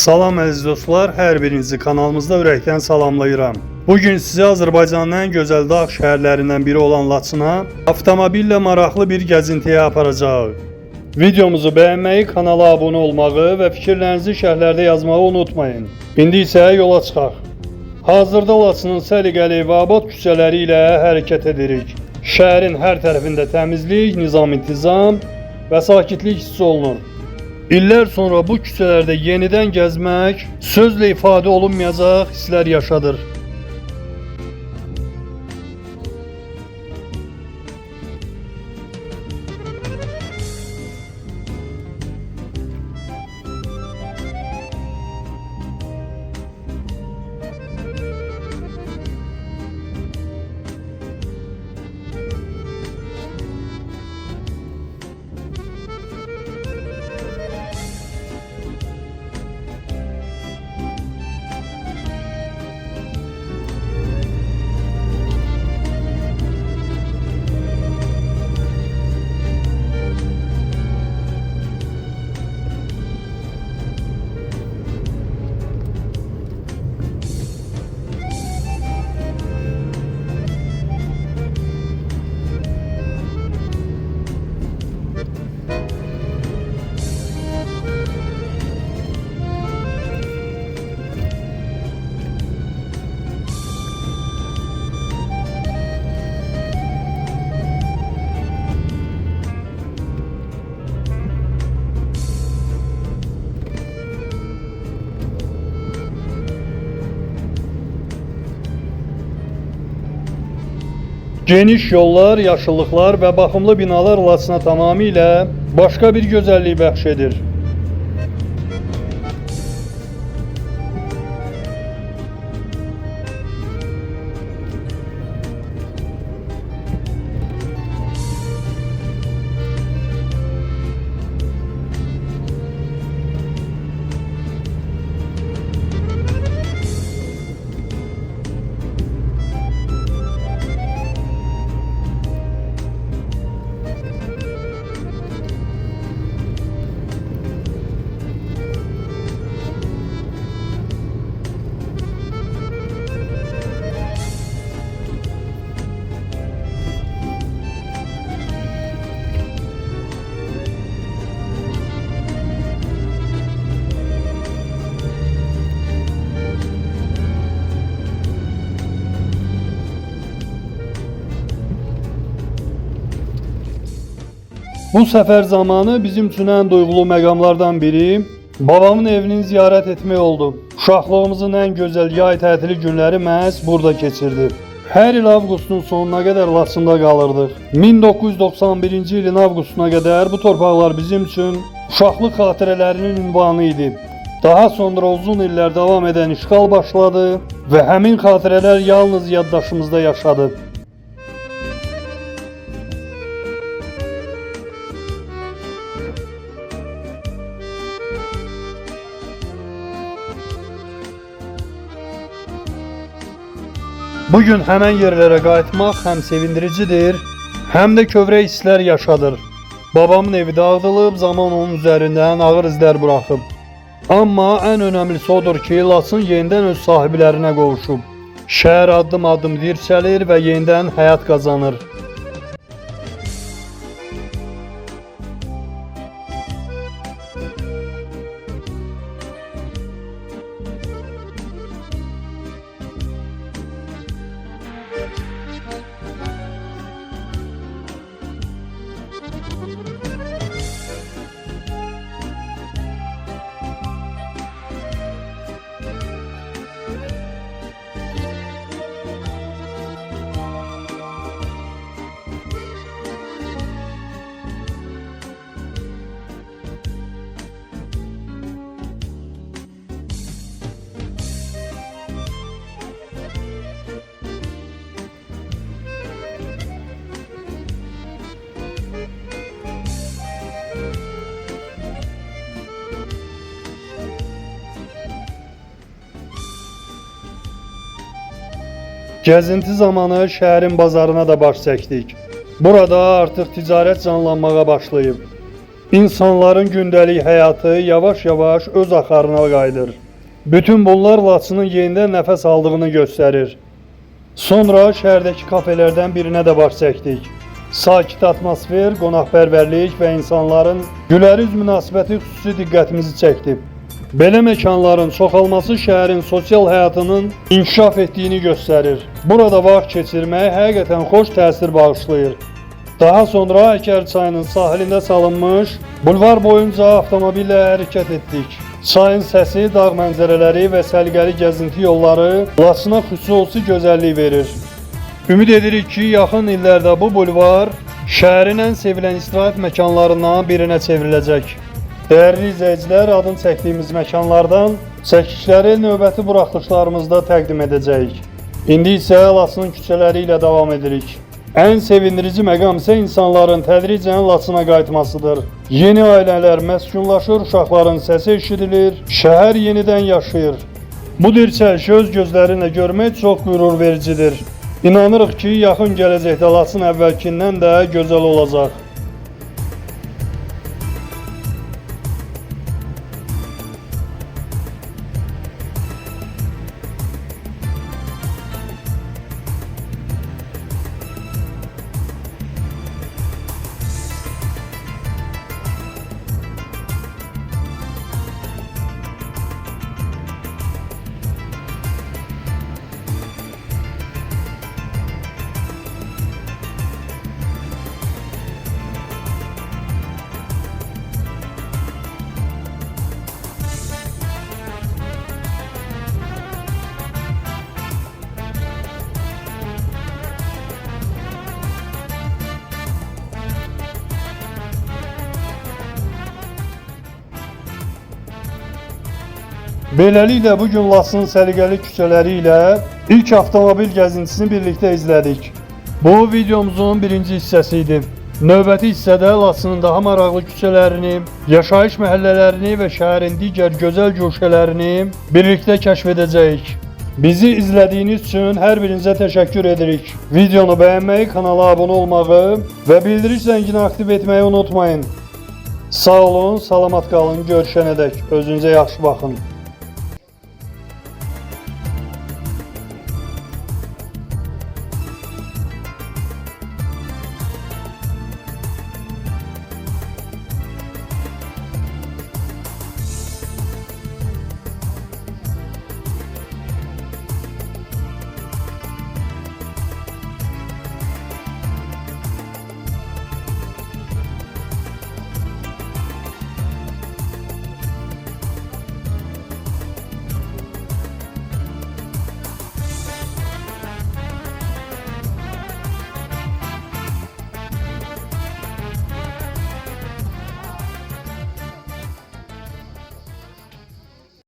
Salam əziz dostlar, hər birinizi kanalımızda ürəkdən salamlayıram. Bugün sizə Azərbaycanın ən gözəl dağ şəhərlərindən biri olan Laçına avtomobillə maraqlı bir gəzintiyə aparacağıq. Videomuzu bəyənməyi, kanala abunə olmağı və fikirlərinizi şərhlərdə yazmağı unutmayın. İndi isə yola çıxaq. Hazırda Laçının səliqəli və abad küçələri ilə hərəkət edirik. Şəhərin hər tərəfində təmizlik, nizam-intizam və sakitlik hiss olunur. İllər sonra bu küçələrdə yenidən gəzmək sözlə ifadə olunmayacaq hisslər yaşadır. Geniş yollar, yaşıllıklar və baxımlı binalar Laçına tamamilə başqa bir gözəllik bəxş edir. Bu səfər zamanı bizim üçün ən duyğulu məqamlardan biri babamın evini ziyarət etmək oldu. Uşaqlığımızın ən gözəl yay tətili günləri məhz burada keçirdi. Hər il avqustun sonuna qədər Laçında qalırdıq. 1991-ci ilin avqustuna qədər bu torpaqlar bizim üçün uşaqlıq xatirələrinin ünvanı idi. Daha sonra uzun illər davam edən işğal başladı və həmin xatirələr yalnız yaddaşımızda yaşadı. Bugün həmən yerlərə qayıtmaq həm sevindiricidir, həm də kövrək hisslər yaşadır. Babamın evi dağıdılıb, zaman onun üzərindən ağır izlər buraxıb. Amma ən önəmlisi odur ki, Laçın yenidən öz sahiblərinə qovuşub. Şəhər addım-addım dirçəlir və yenidən həyat qazanır. Gəzinti zamanı şəhərin bazarına da baş çəkdik. Burada artıq ticarət canlanmağa başlayıb. İnsanların gündəlik həyatı yavaş-yavaş öz axarına qayıdır. Bütün bunlar Laçının yenidən nəfəs aldığını göstərir. Sonra şəhərdəki kafelərdən birinə də baş çəkdik. Sakit atmosfer, qonaqpərvərlik və insanların güləriz münasibəti xüsusi diqqətimizi çəkdi. Belə məkanların çoxalması şəhərin sosial həyatının inkişaf etdiyini göstərir. Burada vaxt keçirmək həqiqətən xoş təsir bağışlayır. Daha sonra Əkər çayının sahilində salınmış bulvar boyunca avtomobillə hərəkət etdik. Çayın səsi, dağ mənzərələri və səliqəli gəzinti yolları Laçına xüsusi gözəllik verir. Ümid edirik ki, yaxın illərdə bu bulvar şəhərin ən sevilən istirahət məkanlarından birinə çevriləcək. Dəyərli izləyicilər, adını çəkdiyimiz məkanlardan çəkişləri növbəti buraxılışlarımızda təqdim edəcəyik. İndi isə Laçının küçələri ilə davam edirik. Ən sevindirici məqam isə insanların tədricən Laçına qayıtmasıdır. Yeni ailələr məskunlaşır, uşaqların səsi eşidilir, şəhər yenidən yaşayır. Bu dirçəlişi öz gözlərinlə görmək çox qürur vericidir. İnanırıq ki, yaxın gələcəkdə Laçın əvvəlkindən də gözəl olacaq. Beləliklə bugün Laçının səliqəli küçələri ilə ilk avtomobil gəzintisini birlikdə izlədik. Bu videomuzun birinci hissəsi idi. Növbəti hissədə Laçının daha maraqlı küçələrini, yaşayış məhəllələrini və şəhərin digər gözəl güşələrini birlikdə kəşf edəcəyik. Bizi izlədiyiniz üçün hər birinizə təşəkkür edirik. Videonu bəyənməyi, kanala abunə olmağı və bildiriş zəngini aktiv etməyi unutmayın. Sağ olun, salamat qalın, görüşənədək. Özünüzə yaxşı baxın.